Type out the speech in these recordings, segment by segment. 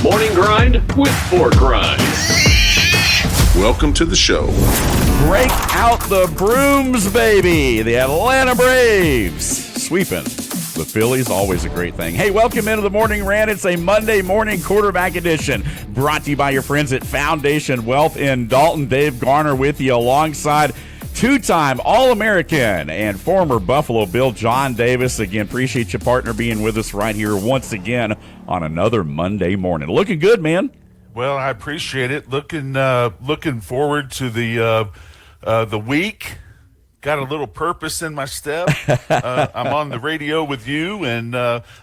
Morning Grind with Pork Rinds. Welcome to the show. Break out the brooms, baby. The Atlanta Braves sweeping the Phillies, always a great thing. Hey, welcome into the Morning Rant. It's a Monday morning quarterback edition brought to you by your friends at Foundation Wealth in Dalton. Dave Garner with you alongside two-time All-American and former Buffalo Bill John Davis. Again, appreciate your partner being with us right here once again on another Monday morning. Looking good, man. Well, I appreciate it. Looking forward to the week. Got a little purpose in my step. I'm on the radio with you, and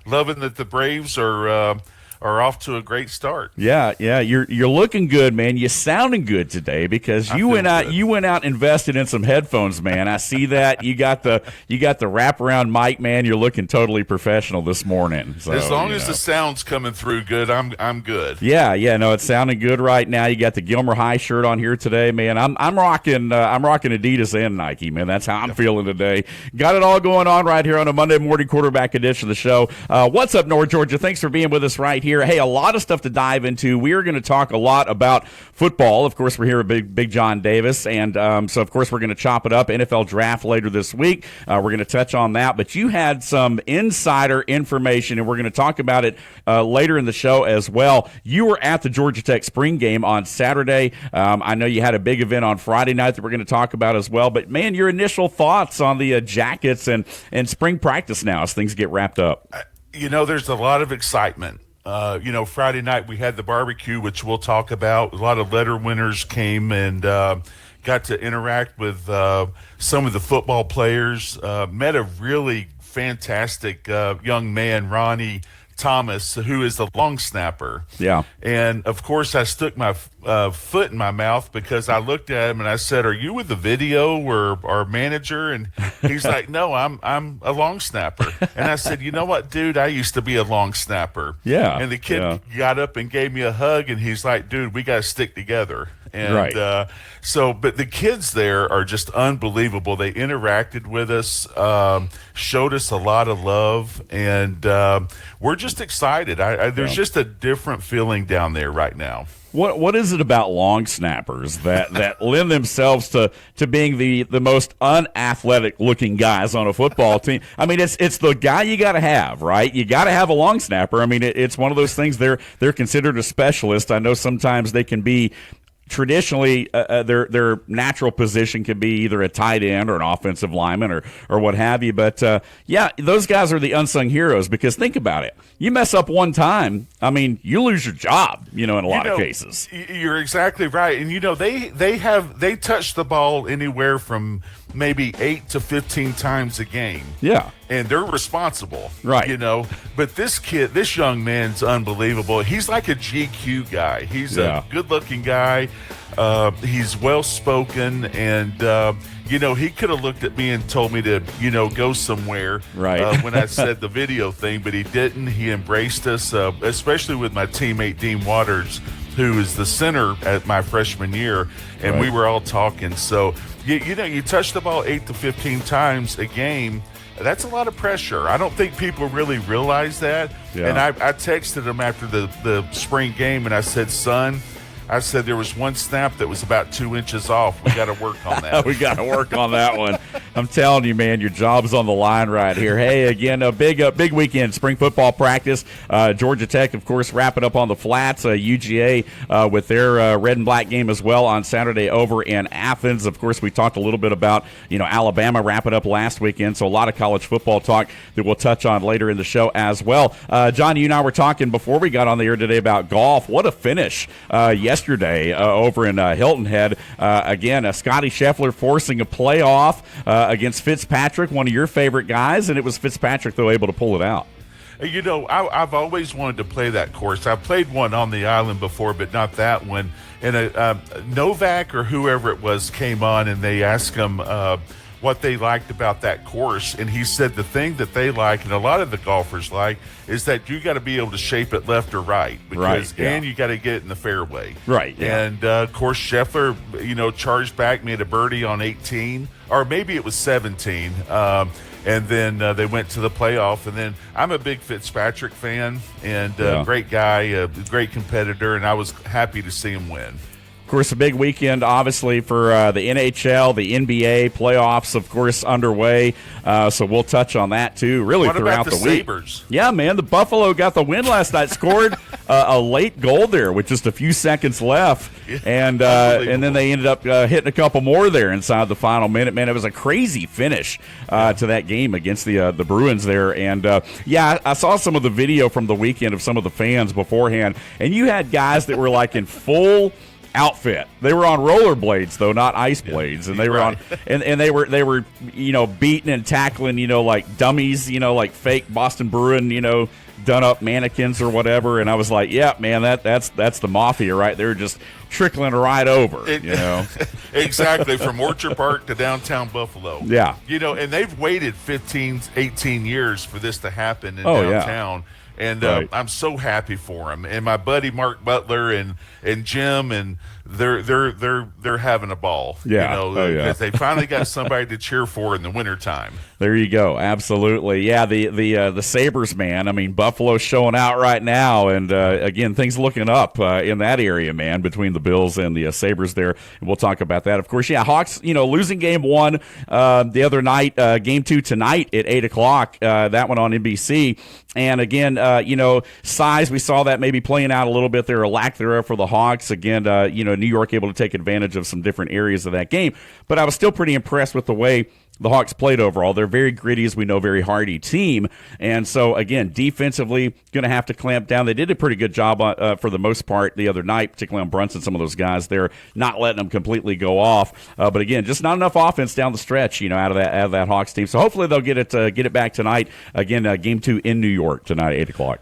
loving that the Braves are off to a great start. Yeah, you're looking good, man. You're sounding good today because you went out and invested in some headphones, man. I see that. You got the wraparound mic, man. You're looking totally professional this morning. So, as long as the sound's coming through good, I'm good. Yeah, no, it's sounding good right now. You got the Gilmer High shirt on here today, man. I'm rocking Adidas and Nike, man. That's how I'm feeling today. Got it all going on right here on a Monday morning quarterback edition of the show. What's up, North Georgia? Thanks for being with us right here. Hey, a lot of stuff to dive into. We are going to talk a lot about football. Of course, we're here with Big John Davis, and so, of course, we're going to chop it up. NFL draft later this week. We're going to touch on that, but you had some insider information, and we're going to talk about it later in the show as well. You were at the Georgia Tech spring game on Saturday. I know you had a big event on Friday night that we're going to talk about as well, but, man, your initial thoughts on the Jackets and spring practice now as things get wrapped up. There's a lot of excitement. Friday night we had the barbecue, which we'll talk about. A lot of letter winners came and got to interact with some of the football players. Met a really fantastic young man, Ronnie Thomas, who is the long snapper. Yeah. And, of course, I stuck my foot in my mouth because I looked at him and I said, "Are you with the video or our manager?" And he's like, "No, I'm a long snapper." And I said, "You know what, dude? I used to be a long snapper." Yeah. And the kid got up and gave me a hug, and he's like, "Dude, we got to stick together." And right. But the kids there are just unbelievable. They interacted with us, showed us a lot of love, and we're just excited. There's just a different feeling down there right now. What is it about long snappers that lend themselves to being the most unathletic looking guys on a football team? I mean, it's the guy you got to have, right? You got to have a long snapper. I mean, it's one of those things. They're considered a specialist. I know sometimes they can be. Traditionally, their natural position can be either a tight end or an offensive lineman or what have you. But, those guys are the unsung heroes because think about it. You mess up one time, I mean, you lose your job, in a lot of cases. You're exactly right. And, they touch the ball anywhere from maybe 8 to 15 times a game. Yeah. And they're responsible. Right. But this young man's unbelievable. He's like a GQ guy. He's a good-looking guy. He's well-spoken, and, he could have looked at me and told me to, go somewhere when I said the video thing, but he didn't. He embraced us, especially with my teammate, Dean Waters, who is the center at my freshman year, and we were all talking. So, you touch the ball 8 to 15 times a game. That's a lot of pressure. I don't think people really realize that. Yeah. And I texted him after the spring game, and I said, "Son," I said, "there was one snap that was about 2 inches off. We got to work on that." We got to work on that one. I'm telling you, man, your job's on the line right here. Hey, again, a big weekend, spring football practice. Georgia Tech, of course, wrapping up on the flats. UGA with their red and black game as well on Saturday over in Athens. Of course, we talked a little bit about, Alabama wrapping up last weekend, so a lot of college football talk that we'll touch on later in the show as well. John, you and I were talking before we got on the air today about golf. What a finish yesterday over in Hilton Head. Again, Scotty Scheffler forcing a playoff against Fitzpatrick, one of your favorite guys, and it was Fitzpatrick, though, able to pull it out. I've always wanted to play that course. I played one on the island before, but not that one. And Novak or whoever it was came on, and they asked him what they liked about that course, and he said the thing that they like, and a lot of the golfers like, is that you got to be able to shape it left or right, and you got to get it in the fairway. Right. Yeah. And of course, Scheffler, charged back, made a birdie on 18, or maybe it was 17. and then they went to the playoff. And then I'm a big Fitzpatrick fan, and great guy, a great competitor, and I was happy to see him win. Of course, a big weekend, obviously, for the NHL, the NBA playoffs, of course, underway. So we'll touch on that, too, really what throughout about the the week. Sabres? Yeah, man, the Buffalo got the win last night, scored a late goal there with just a few seconds left. And then they ended up hitting a couple more there inside the final minute. Man, it was a crazy finish to that game against the Bruins there. And, I saw some of the video from the weekend of some of the fans beforehand. And you had guys that were like in full outfit. They were on rollerblades though, not ice blades, and they were on and they were beating and tackling like dummies, like fake Boston Bruin done up mannequins or whatever. And I was like, yeah, man, that's the mafia right there, just trickling right over. Exactly, from Orchard Park to downtown Buffalo. Yeah, and they've waited 15, 18 years for this to happen in downtown. Yeah. And right. I'm so happy for him, and my buddy Mark Butler and Jim, and they're having a ball. Yeah, because they finally got somebody to cheer for in the wintertime. There you go, absolutely. Yeah, the Sabres, man. I mean, Buffalo's showing out right now, and again, things looking up in that area, man, between the Bills and the Sabres there. And we'll talk about that, of course. Yeah, Hawks, losing game 1 the other night, game 2 tonight at 8:00. That one on NBC. And again, size, we saw that maybe playing out a little bit there, or lack thereof for the Hawks. Again, New York able to take advantage of some different areas of that game. But I was still pretty impressed with the way the Hawks played overall. They're very gritty, as we know, very hardy team. And so, again, defensively, going to have to clamp down. They did a pretty good job for the most part the other night, particularly on Brunson, some of those guys there, not letting them completely go off. But again, just not enough offense down the stretch, out of that Hawks team. So hopefully they'll get it back tonight. Again, game 2 in New York tonight at 8:00.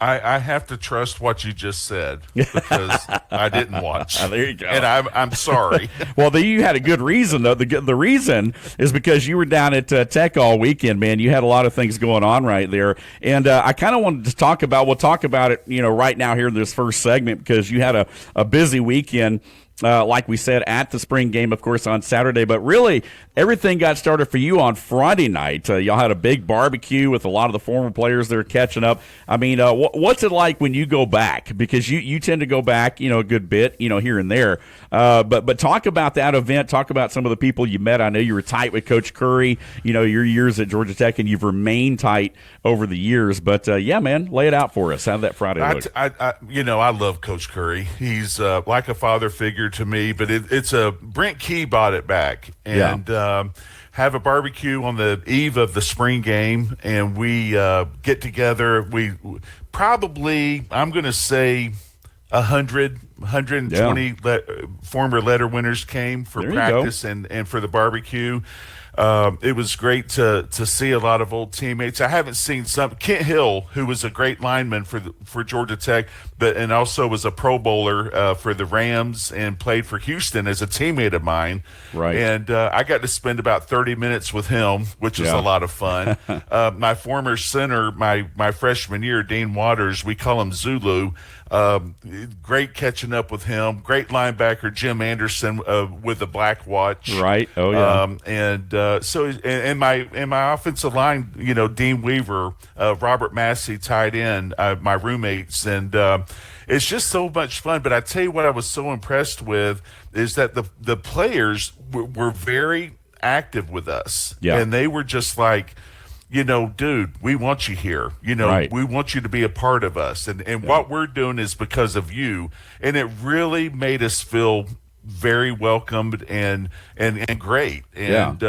I have to trust what you just said because I didn't watch. There you go. And I'm sorry. Well, you had a good reason, though. The reason is because you were down at Tech all weekend, man. You had a lot of things going on right there. And I kind of wanted to we'll talk about it, right now here in this first segment, because you had a busy weekend. Like we said, at the spring game, of course, on Saturday. But really, everything got started for you on Friday night. Y'all had a big barbecue with a lot of the former players there catching up. I mean, what's it like when you go back? Because you tend to go back, a good bit, here and there. But talk about that event. Talk about some of the people you met. I know you were tight with Coach Curry, your years at Georgia Tech, and you've remained tight over the years. But, yeah, man, lay it out for us. How did that Friday look? I love Coach Curry. He's like a father figure to me, but it's Brent Key bought it back, and have a barbecue on the eve of the spring game, and we get together. We probably, I'm going to say 120 former letter winners came for practice and for the barbecue. It was great to see a lot of old teammates. I haven't seen Kent Hill, who was a great lineman for Georgia Tech, and also was a Pro Bowler for the Rams and played for Houston as a teammate of mine. Right. And I got to spend about 30 minutes with him, which was a lot of fun. My former center, my freshman year, Dean Waters, we call him Zulu. Great catching up with him. Great linebacker Jim Anderson with the black watch. Right. Oh yeah. And my offensive line, Dean Weaver, Robert Massey, tight end, my roommates, and it's just so much fun. But I tell you what, I was so impressed with is that the players were very active with us, and they were just like, dude, we want you here. We want you to be a part of us. And what we're doing is because of you. And it really made us feel very welcomed and great. And,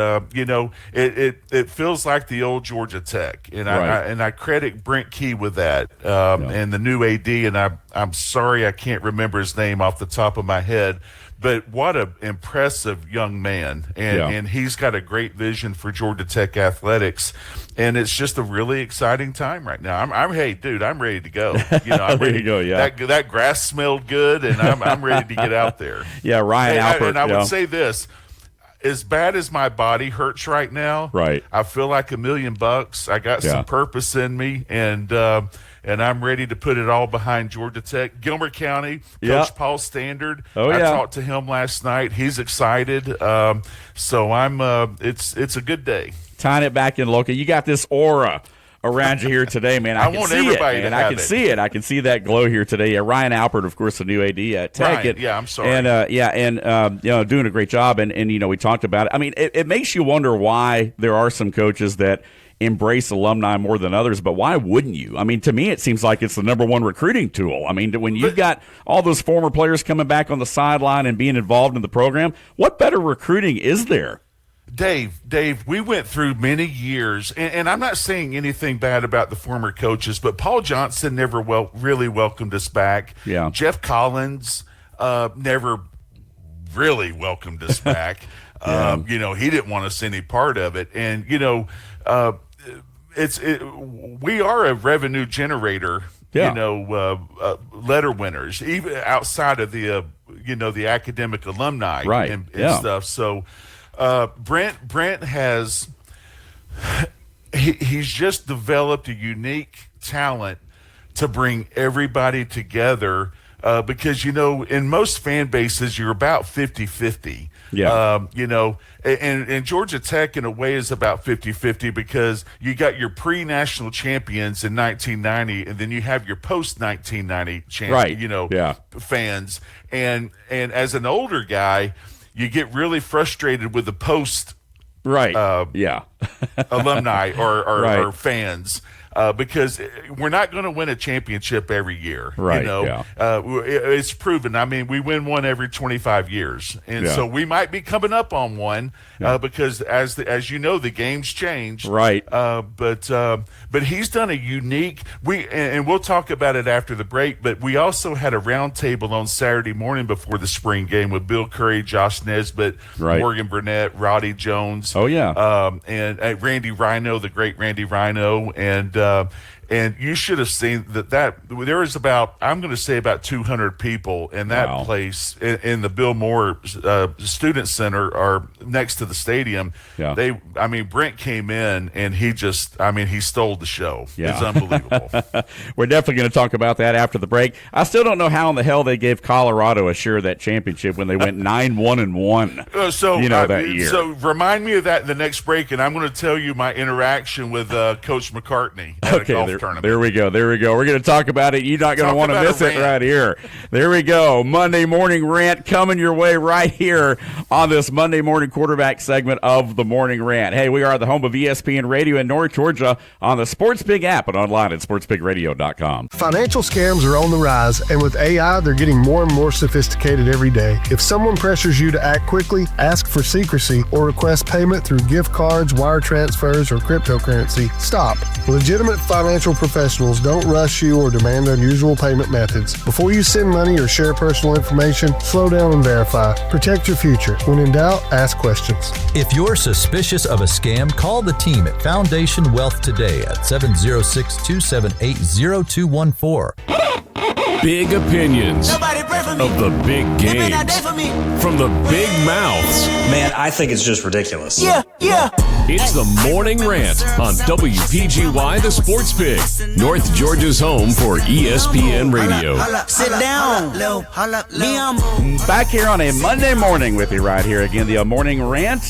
it feels like the old Georgia Tech. And I credit Brent Key with that and the new AD. And I'm sorry I can't remember his name off the top of my head. But what an impressive young man. And he's got a great vision for Georgia Tech athletics. And it's just a really exciting time right now. Hey, dude, I'm ready to go. I'm ready to go, yeah. That grass smelled good, and I'm ready to get out there. Yeah, Ryan Alpert. And I would say this. As bad as my body hurts right now, I feel like $1 million. I got some purpose in me, and and I'm ready to put it all behind Georgia Tech. Gilmer County, Coach Paul Standard. I talked to him last night. He's excited. So I'm. It's a good day. Tying it back in local, you got this aura around you here today, man. I want everybody to have it. I can see it. I can see that glow here today. Ryan Alpert, of course, the new AD at Tech. Ryan, I'm sorry. And doing a great job. And we talked about it. I mean, it makes you wonder why there are some coaches that embrace alumni more than others, but why wouldn't you? I mean, to me, it seems like it's the number one recruiting tool. I mean, when you've got all those former players coming back on the sideline and being involved in the program, what better recruiting is there? Dave, we went through many years, and I'm not saying anything bad about the former coaches, but Paul Johnson never really welcomed us back. Yeah. Jeff Collins never really welcomed us back. He didn't want us any part of it. And, we are a revenue generator, letter winners, even outside of the academic alumni and stuff. So, Brent has he's just developed a unique talent to bring everybody together because in most fan bases you're about 50-50. And Georgia Tech in a way is about 50-50 because you got your pre-national champions in 1990 and then you have your post-1990 fans and as an older guy you get really frustrated with the post alumni or fans because we're not going to win a championship every year. It's proven. I mean, we win one every 25 years. And so we might be coming up on one because as you know, the game's changed. But he's done a unique and we'll talk about it after the break, but we also had a roundtable on Saturday morning before the spring game with Bill Curry, Josh Nesbitt, Morgan Burnett, Roddy Jones. And Randy Rhino, the great Randy Rhino, and you should have seen that there was about 200 people in that place in the Bill Moore Student Center or next to the stadium. Brent came in and he stole the show. It's unbelievable. We're definitely going to talk about that after the break. I still don't know how in the hell they gave Colorado a share of that championship when they went 9-1-1 that year. So remind me of that in the next break, and I'm going to tell you my interaction with Coach McCartney at a golf tournament. There we go. We're going to talk about it. You're not going to want to miss it right here. There we go. Monday morning rant coming your way right here on this Monday morning quarterback segment of the Morning Rant. Hey, we are the home of ESPN Radio in North Georgia on the Sports Pig app and online at sportspigradio.com. Financial scams are on the rise, and with AI, they're getting more and more sophisticated every day. If someone pressures you to act quickly, ask for secrecy, or request payment through gift cards, wire transfers, or cryptocurrency, stop. Legitimate financial professionals don't rush you or demand unusual payment methods. Before you send money or share personal information, slow down and verify. Protect your future. When in doubt, ask questions. If you're suspicious of a scam, call the team at Foundation Wealth today at 706-278-0214. Big opinions of the big games from the big mouths. Man, I think it's just ridiculous. Yeah. It's the Morning Rant on WPGY, the Sports Pig, North Georgia's home for ESPN Radio. Sit down. Back here on a Monday morning with you right here again, the Morning Rant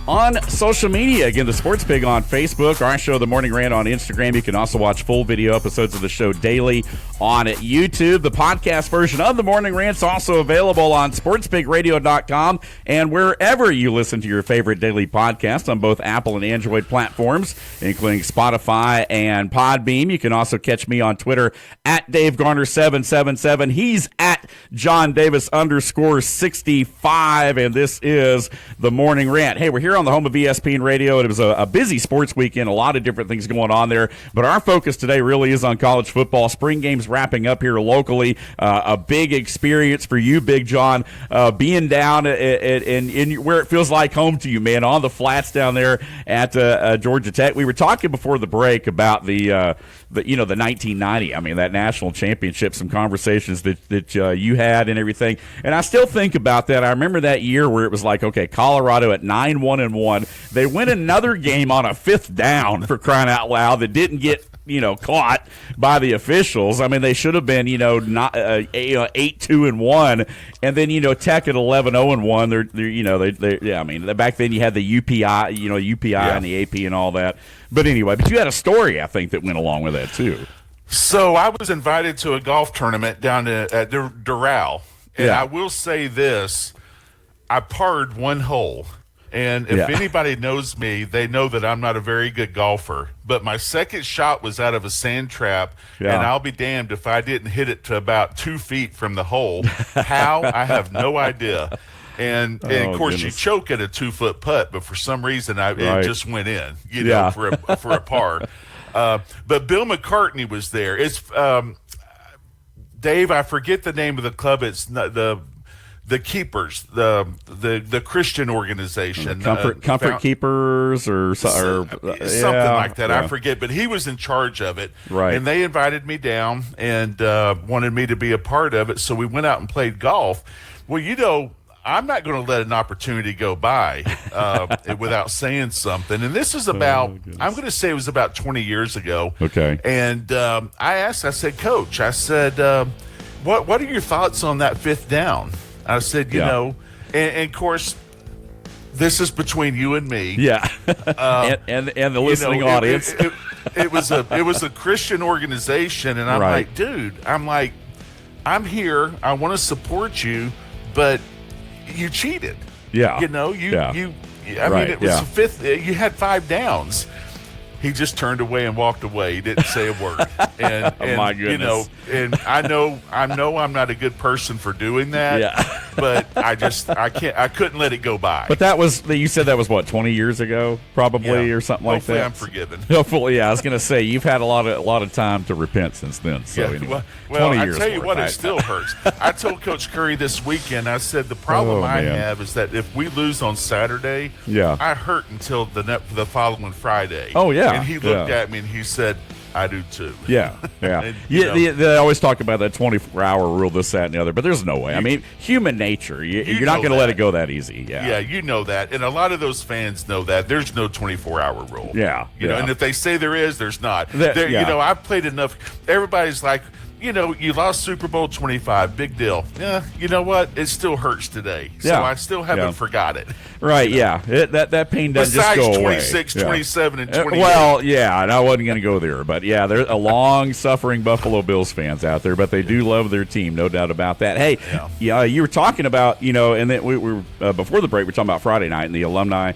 on social media. Again, the Sports Pig on Facebook, our show, The Morning Rant, on Instagram. You can also watch full video episodes of the show daily on YouTube. The podcast version of The Morning Rant's also available on sportspigradio.com and wherever you listen to your favorite daily podcast on both Apple and Android platforms, including Spotify and Podbeam. You can also catch me on Twitter at Dave Garner 777. He's at John Davis _65, and this is The Morning Rant. Hey, we're here on the home of ESPN Radio. It was a busy sports weekend, a lot of different things going on there, but our focus today really is on college football. Spring games wrapping up here locally. A big experience for you, Big John, being down in where it feels like home to you, man, on the flats down there at Georgia Tech. We were talking before the break about the 1990. I mean, that national championship, some conversations that you had and everything. And I still think about that. I remember that year where it was like, okay, Colorado at 9-1-1. They win another game on a 5th down, for crying out loud, that didn't get caught by the officials. I mean, they should have been, not 8-2-1, and then Tech at 11-0-1. I mean, back then you had the UPI, and the AP and all that. But anyway, but you had a story, I think, that went along with that too. So I was invited to a golf tournament down at Doral, and I will say this: I parred one hole. And if anybody knows me, they know that I'm not a very good golfer. But my second shot was out of a sand trap, and I'll be damned if I didn't hit it to about 2 feet from the hole. How? I have no idea. And of course, you choke at a 2-foot putt, but for some reason, it just went in, for a par. But Bill McCartney was there. It's Dave. I forget the name of the club. It's not the Keepers, the Christian organization, Comfort Keepers or something like that. I forget, but he was in charge of it. Right. And they invited me down and wanted me to be a part of it. So we went out and played golf. Well, I'm not going to let an opportunity go by without saying something. And this is about, I'm going to say it was about 20 years ago. Okay. And I said, Coach, what are your thoughts on that fifth down? I said, and of course, this is between you and me. Yeah, and the listening audience. It was a Christian organization, and I'm like, dude, I'm here. I want to support you, but you cheated. Yeah, I mean, it was the fifth. You had 5 downs. He just turned away and walked away. He didn't say a word. And oh my goodness. And I know I'm not a good person for doing that. Yeah. But I couldn't let it go by. But you said that was what, 20 years ago, probably, or something like that. Hopefully I'm forgiven. Hopefully, I was going to say you've had a lot of time to repent since then. So anyway, well, 20 I years tell you worth, what, it still hurts. I told Coach Curry this weekend. I said the problem I have is that if we lose on Saturday, I hurt until the following Friday. Oh yeah. And he looked at me and he said, I do too. Yeah. And, they always talk about that 24-hour rule, this, that, and the other, but there's no way. I mean, human nature. You're not going to let it go that easy. Yeah, you know that. And a lot of those fans know that. There's no 24-hour rule. Yeah. You know, and if they say there is, there's not. I've played enough. Everybody's like, you lost Super Bowl 25. Big deal. Yeah, you know what? It still hurts today. So I still haven't forgot it. Right, that pain doesn't just go away. Besides 26, 27, and 28. Well, and I wasn't going to go there. But, there's a long-suffering Buffalo Bills fans out there, but they do love their team, no doubt about that. Hey, you were talking about, and then we were before the break, we were talking about Friday night and the alumni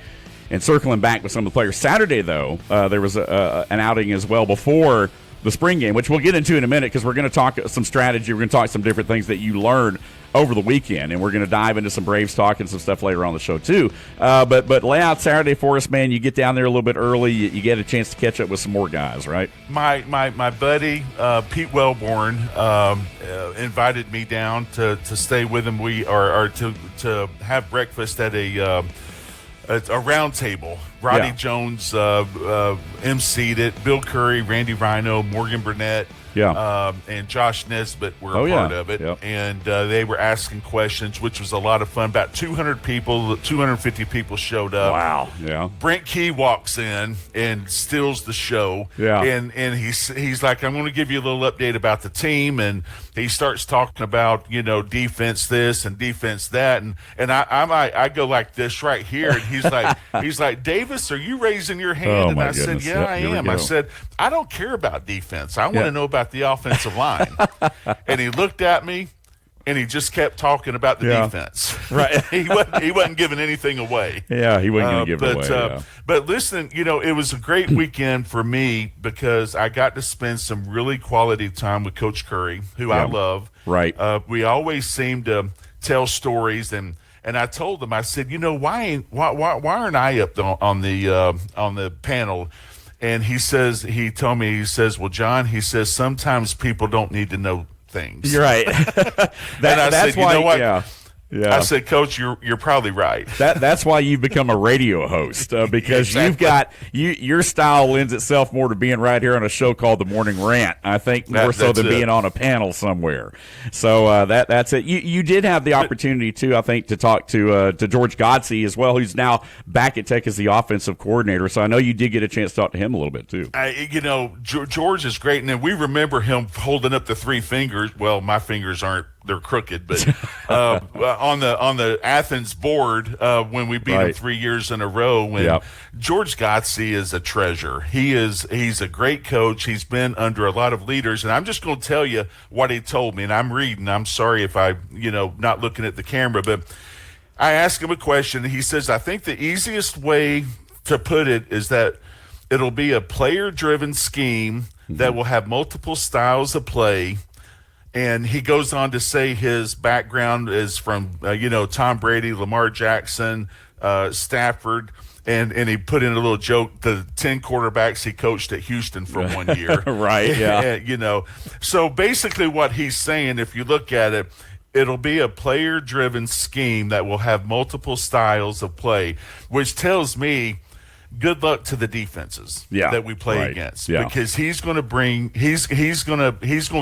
and circling back with some of the players. Saturday, though, there was an outing as well before the spring game, which we'll get into in a minute because we're going to talk some strategy. We're going to talk some different things that you learned over the weekend, and we're going to dive into some Braves talk and some stuff later on the show too. But lay out Saturday for us, man. You get down there a little bit early. You get a chance to catch up with some more guys, right? My buddy Pete Wellborn invited me down to stay with him. We are to have breakfast at a Roundtable. Roddy Jones emceed it. Bill Curry, Randy Rhino, Morgan Burnett, and Josh Nesbitt were a part of it. And they were asking questions, which was a lot of fun. About 250 people showed up. Wow. Yeah. Brent Key walks in and steals the show. Yeah. And he's like, I'm going to give you a little update about the team. And he starts talking about, defense this and defense that. And I go like this right here. And he's like, Davis, are you raising your hand? Oh, and I goodness. said, I am. I said, I don't care about defense. I want to know about the offensive line. And he looked at me and he just kept talking about the defense. Right. he wasn't giving anything away. Yeah, he wasn't going to give it away. But listen, it was a great weekend for me because I got to spend some really quality time with Coach Curry, who I love. Right. We always seem to tell stories, and I told him, I said, why aren't I up on the panel? And he told me, well, John, he says, sometimes people don't need to know things. You're right. That's why, you know what? Yeah. I said, Coach, you're probably right. That's why you've become a radio host, because Exactly. you've got your style lends itself more to being right here on a show called The Morning Rant. I think more so than being on a panel somewhere. So that's it. You did have the opportunity too, I think, to talk to George Godsey as well, who's now back at Tech as the offensive coordinator. So I know you did get a chance to talk to him a little bit too. George is great, and then we remember him holding up the three fingers. Well, my fingers aren't. They're crooked, but on the Athens board when we beat them 3 years in a row. And George Godsey is a treasure. He's a great coach. He's been under a lot of leaders, and I'm just going to tell you what he told me. And I'm reading. I'm sorry if I not looking at the camera, but I asked him a question. He says, I think the easiest way to put it is that it'll be a player-driven scheme that will have multiple styles of play. And he goes on to say his background is from, Tom Brady, Lamar Jackson, Stafford, and he put in a little joke, the 10 quarterbacks he coached at Houston for 1 year. Right, yeah. So basically what he's saying, if you look at it, it'll be a player-driven scheme that will have multiple styles of play, which tells me good luck to the defenses that we play against, because he's going to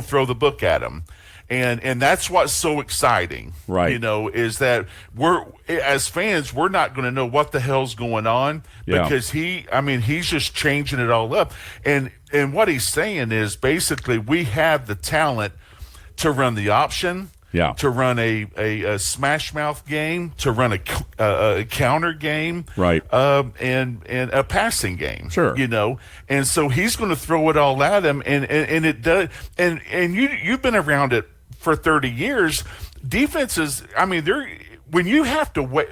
throw the book at them. And that's what's so exciting, is that we're, as fans, we're not going to know what the hell's going on because he's just changing it all up. And what he's saying is basically we have the talent to run the option, to run a smash mouth game, to run a counter game, and a passing game. Sure. And so he's going to throw it all at him, and it does. And you've been around it for 30 years. Defenses, when you have to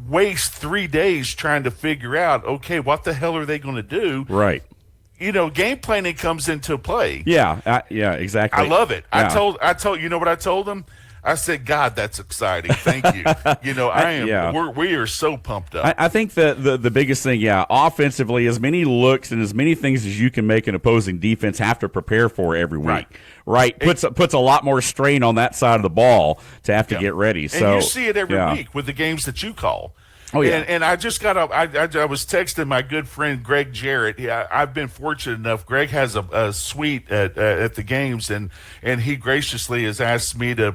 waste 3 days trying to figure out, okay, what the hell are they going to do? Right. Game planning comes into play. Yeah, exactly. I love it. Yeah. I told you know what I told him? I said, God, that's exciting. Thank you. We are so pumped up. I think the biggest thing, offensively, as many looks and as many things as you can make an opposing defense have to prepare for every week. Right. Puts a lot more strain on that side of the ball to have to get ready. So and you see it every week with the games that you call. Oh, yeah. And I just got up. I was texting my good friend Greg Jarrett. I've been fortunate enough. Greg has a suite at the games, and he graciously has asked me to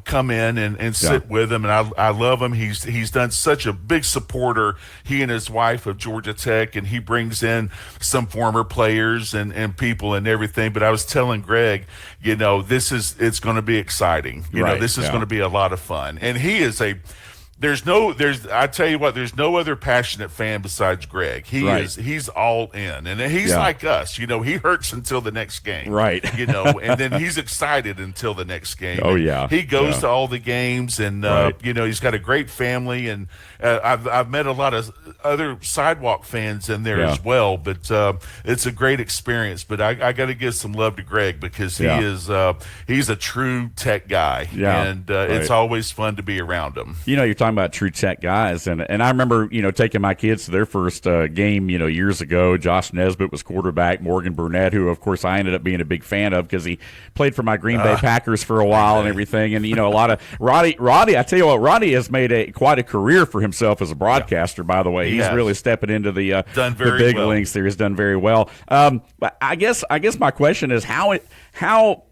come in and sit with him. And I love him. He's done such a big supporter. He and his wife of Georgia Tech, and he brings in some former players and people and everything. But I was telling Greg, it's going to be exciting. This is going to be a lot of fun. And he is I tell you what, there's no other passionate fan besides Greg. He's all in, and he's like us. He hurts until the next game, right? And then he's excited until the next game. Oh yeah, he goes to all the games, and he's got a great family, and I've met a lot of other sidewalk fans in there as well. But it's a great experience. But I got to give some love to Greg because he's a true Tech guy, and it's always fun to be around him. You're talking about true Tech guys, and I remember taking my kids to their first game years ago. Josh Nesbitt was quarterback. Morgan Burnett, who of course I ended up being a big fan of because he played for my Green Bay Packers for a while and everything. And a lot of Roddy. I tell you what, Roddy has made quite a career for himself as a broadcaster. By the way, he's really stepping into the big leagues there. He's done very well. But I guess my question is how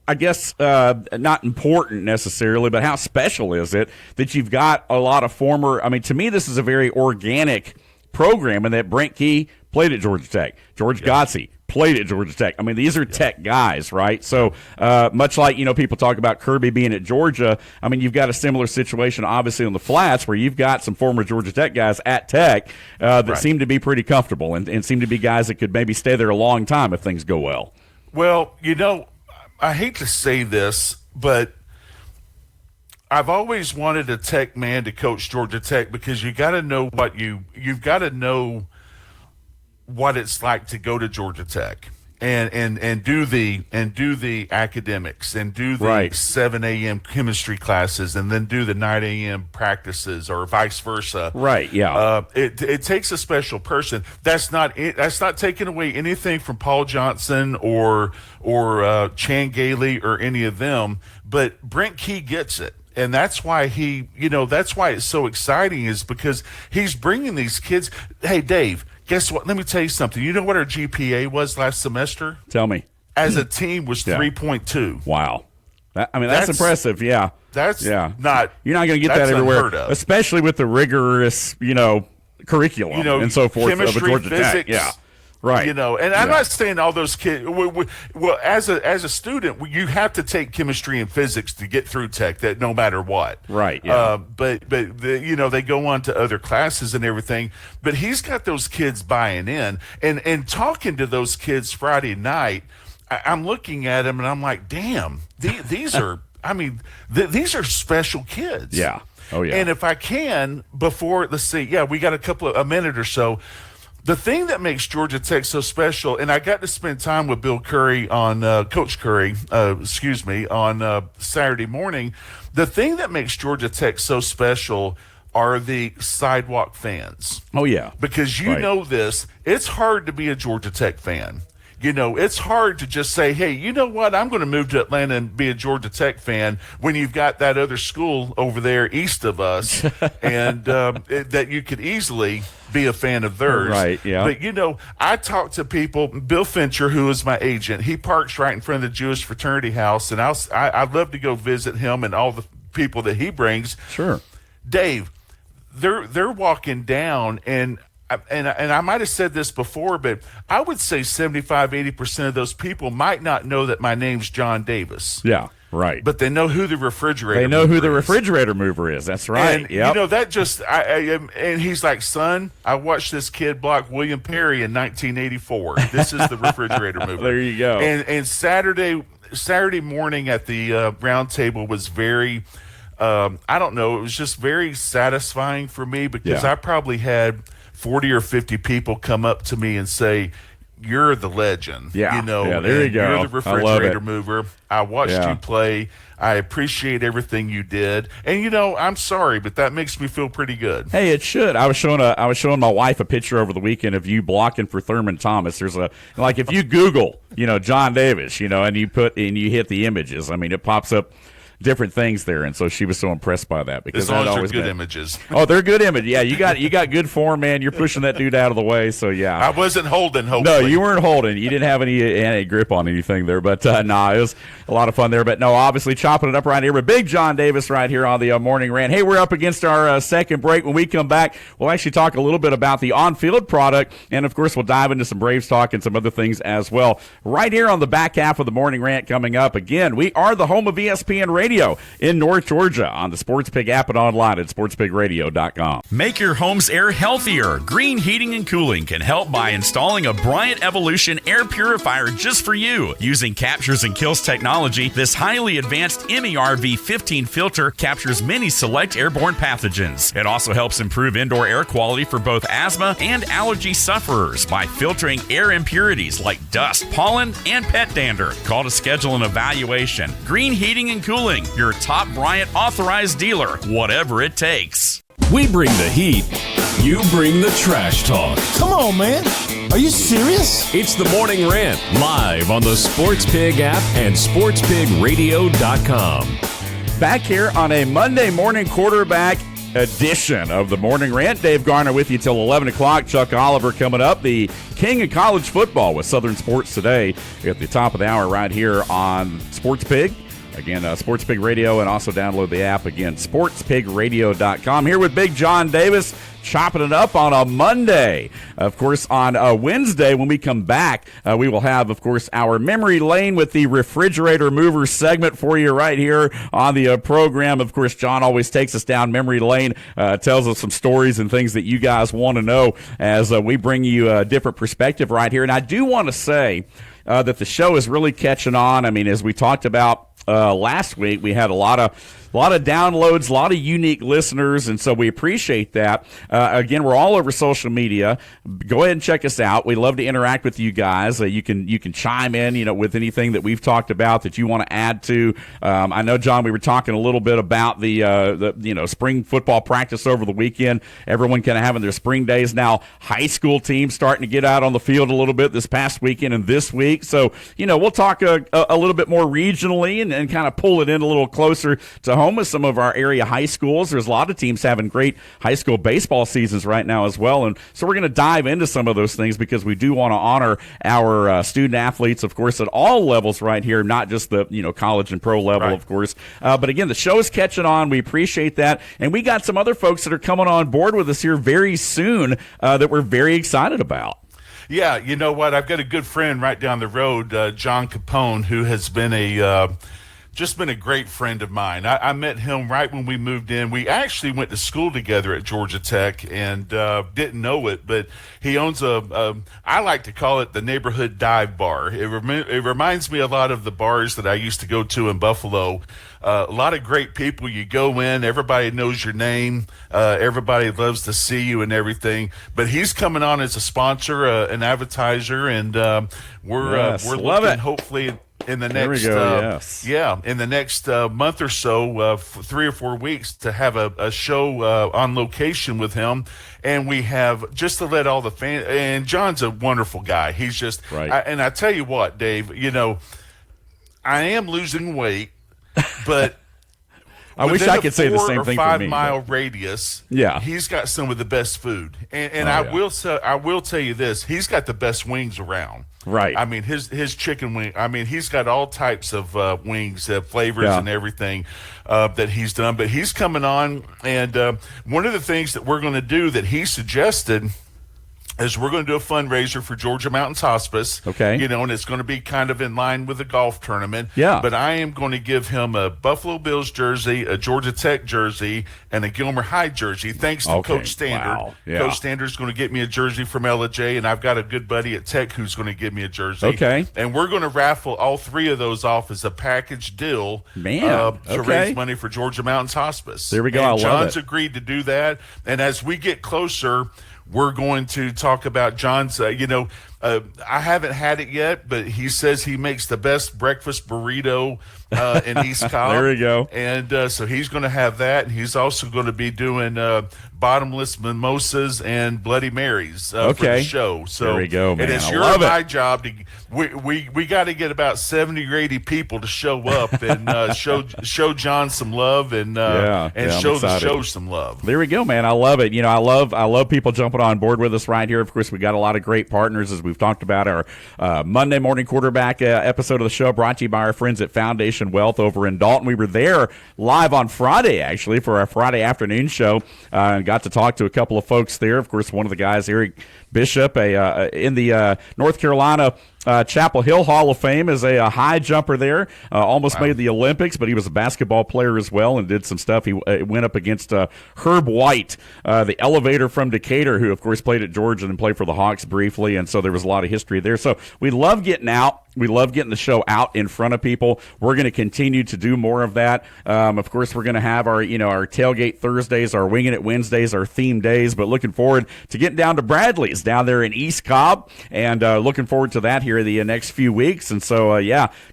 I guess not important necessarily, but how special is it that you've got a lot of former – to me this is a very organic program in that Brent Key played at Georgia Tech. George Godsey played at Georgia Tech. These are Tech guys, right? So much like, people talk about Kirby being at Georgia, you've got a similar situation obviously on the flats where you've got some former Georgia Tech guys at Tech that seem to be pretty comfortable and seem to be guys that could maybe stay there a long time if things go well. Well, I hate to say this, but I've always wanted a Tech man to coach Georgia Tech because you got to know you've got to know what it's like to go to Georgia Tech and do the academics and do the 7 a.m. chemistry classes and then do the 9 a.m. practices or vice versa. Right. Yeah. It takes a special person. That's not taking away anything from Paul Johnson or Chan Gailey or any of them, but Brent Key gets it. And that's why that's why it's so exciting, is because he's bringing these kids. Hey, Dave, guess what? Let me tell you something. You know what our GPA was last semester? Tell me. As a team was 3.2. Wow. That's impressive. Yeah. That's not. You're not going to get that everywhere, especially with the rigorous, curriculum and so forth of chemistry, Georgia physics. Tech. Yeah. Right. And I'm not saying all those kids. Well, as a student, you have to take chemistry and physics to get through Tech. That no matter what. Right. Yeah. But they go on to other classes and everything. But he's got those kids buying in, and talking to those kids Friday night. I'm looking at them and I'm like, damn, these are. I mean, these are special kids. Yeah. Oh yeah. And if I can, let's see. Yeah, we got a minute or so. The thing that makes Georgia Tech so special, and I got to spend time with Bill Curry on Coach Curry, on Saturday morning. The thing that makes Georgia Tech so special are the sidewalk fans. Oh yeah, because know this, it's hard to be a Georgia Tech fan. It's hard to just say, hey, you know what? I'm going to move to Atlanta and be a Georgia Tech fan when you've got that other school over there east of us, and that you could easily be a fan of theirs. Right, yeah. But, I talk to people. Bill Fincher, who is my agent, he parks right in front of the Jewish fraternity house, and I'd love to go visit him and all the people that he brings. Sure. Dave, they're walking down, and I might have said this before, but I would say 75-80% of those people might not know that my name's John Davis. Yeah, right. But they know who the refrigerator. They know who the refrigerator mover is. That's right. And that just and he's like, son, I watched this kid block William Perry in 1984. This is the refrigerator mover. There you go. And Saturday morning at the Roundtable was very. I don't know. It was just very satisfying for me because I probably had 40 or 50 people come up to me and say, you're the legend. Yeah. There you go. You're the refrigerator mover. I watched you play. I appreciate everything you did. And, I'm sorry, but that makes me feel pretty good. Hey, it should. I was showing my wife a picture over the weekend of you blocking for Thurman Thomas. There's if you Google, John Davis, and you hit the images, I mean, it pops up different things there, and so she was so impressed by that because as long as they're good images. Oh, they're good images. Yeah, you got good form, man. You're pushing that dude out of the way. So yeah, I wasn't holding. Hopefully. No, you weren't holding. You didn't have any grip on anything there, but it was a lot of fun there. But no, obviously chopping it up right here with Big John Davis right here on the Morning Rant. Hey, we're up against our second break. When we come back, we'll actually talk a little bit about the on-field product, and of course, we'll dive into some Braves talk and some other things as well. Right here on the back half of the Morning Rant coming up. Again, we are the home of ESPN Radio in North Georgia on the Sports Pig app and online at sportspigradio.com. Make your home's air healthier. Green Heating and Cooling can help by installing a Bryant Evolution air purifier just for you. Using Captures and Kills technology, this highly advanced MER V15 filter captures many select airborne pathogens. It also helps improve indoor air quality for both asthma and allergy sufferers by filtering air impurities like dust, pollen, and pet dander. Call to schedule an evaluation. Green Heating and Cooling, your top Bryant authorized dealer, whatever it takes. We bring the heat, you bring the trash talk. Come on, man. Are you serious? It's the Morning Rant, live on the Sports Pig app and sportspigradio.com. Back here on a Monday morning quarterback edition of the Morning Rant. Dave Garner with you till 11 o'clock. Chuck Oliver coming up, the king of college football with Southern Sports Today at the top of the hour right here on Sports Pig. Again, Sports Pig Radio, and also download the app. Again, sportspigradio.com. Here with Big John Davis, chopping it up on a Monday. Of course, on a Wednesday, when we come back, we will have, of course, our Memory Lane with the Refrigerator Mover segment for you right here on the program. Of course, John always takes us down memory lane, tells us some stories and things that you guys want to know as we bring you a different perspective right here. And I do want to say that the show is really catching on. I mean, as we talked about last week, we had a lot of downloads, a lot of unique listeners, and so we appreciate that. Again, we're all over social media. Go ahead and check us out. We love to interact with you guys. You can chime in, with anything that we've talked about that you want to add to. I know, John, we were talking a little bit about the spring football practice over the weekend. Everyone kind of having their spring days now. High school teams starting to get out on the field a little bit this past weekend and this week. So, we'll talk a little bit more regionally and kind of pull it in a little closer to home with some of our area high schools. There's a lot of teams having great high school baseball seasons right now as well. And so we're going to dive into some of those things because we do want to honor our student athletes, of course, at all levels right here, not just the college and pro level, of course. But again, the show is catching on. We appreciate that. And we got some other folks that are coming on board with us here very soon that we're very excited about. Yeah, you know what? I've got a good friend right down the road, John Capone, who has been just been a great friend of mine. I met him right when we moved in. We actually went to school together at Georgia Tech and didn't know it, but he owns I like to call it the neighborhood dive bar. It reminds me a lot of the bars that I used to go to in Buffalo. A lot of great people. You go in, everybody knows your name, everybody loves to see you and everything. But he's coming on as a sponsor, an advertiser, and we're looking hopefully in the next in the next month or so, 3 or 4 weeks, to have a show on location with him. And we have, just to let all the fans, and John's a wonderful guy. He's just and I tell you what, Dave, I am losing weight, but I wish I could say the same thing for me. 5 mile radius. Yeah, he's got some of the best food, and I will tell you this: he's got the best wings around. Right. I mean, his chicken wing. I mean, he's got all types of wings, flavors, and everything that he's done. But he's coming on, and one of the things that we're going to do that he suggested is we're going to do a fundraiser for Georgia Mountains Hospice. Okay. And it's going to be kind of in line with the golf tournament. Yeah. But I am going to give him a Buffalo Bills jersey, a Georgia Tech jersey, and a Gilmer High jersey, thanks to Coach Standard. Wow. Yeah. Coach Standard's going to get me a jersey from LJ, and I've got a good buddy at Tech who's going to give me a jersey. Okay. And we're going to raffle all 3 of those off as a package deal to raise money for Georgia Mountains Hospice. There we go. And I love John's it. agreed to do that. And as we get closer, we're going to talk about John's, I haven't had it yet, but he says he makes the best breakfast burrito in East Cobb. There we go. And so he's going to have that. And he's also going to be doing bottomless mimosas and Bloody Marys for the show. So there we go, man. And it's my job to we got to get about 70 or 80 people to show up and show John some love and show the show some love. There we go, man. I love it. I love people jumping on board with us right here. Of course, we got a lot of great partners, as we've talked about. Our Monday morning quarterback episode of the show brought to you by our friends at Foundation Wealth over in Dalton. We were there live on Friday, actually, for our Friday afternoon show, and got to talk to a couple of folks there. Of course, one of the guys, Eric Bishop, in the North Carolina Chapel Hill Hall of Fame, is a high jumper there. Almost made the Olympics, but he was a basketball player as well and did some stuff. He went up against Herb White, the elevator from Decatur, who, of course, played at Georgia and played for the Hawks briefly, and so there was a lot of history there. So we love getting out. We love getting the show out in front of people. We're going to continue to do more of that. Of course, we're going to have our, our tailgate Thursdays, our Winging It Wednesdays, our theme days, but looking forward to getting down to Bradley's down there in East Cobb, and looking forward to that here the next few weeks. And so,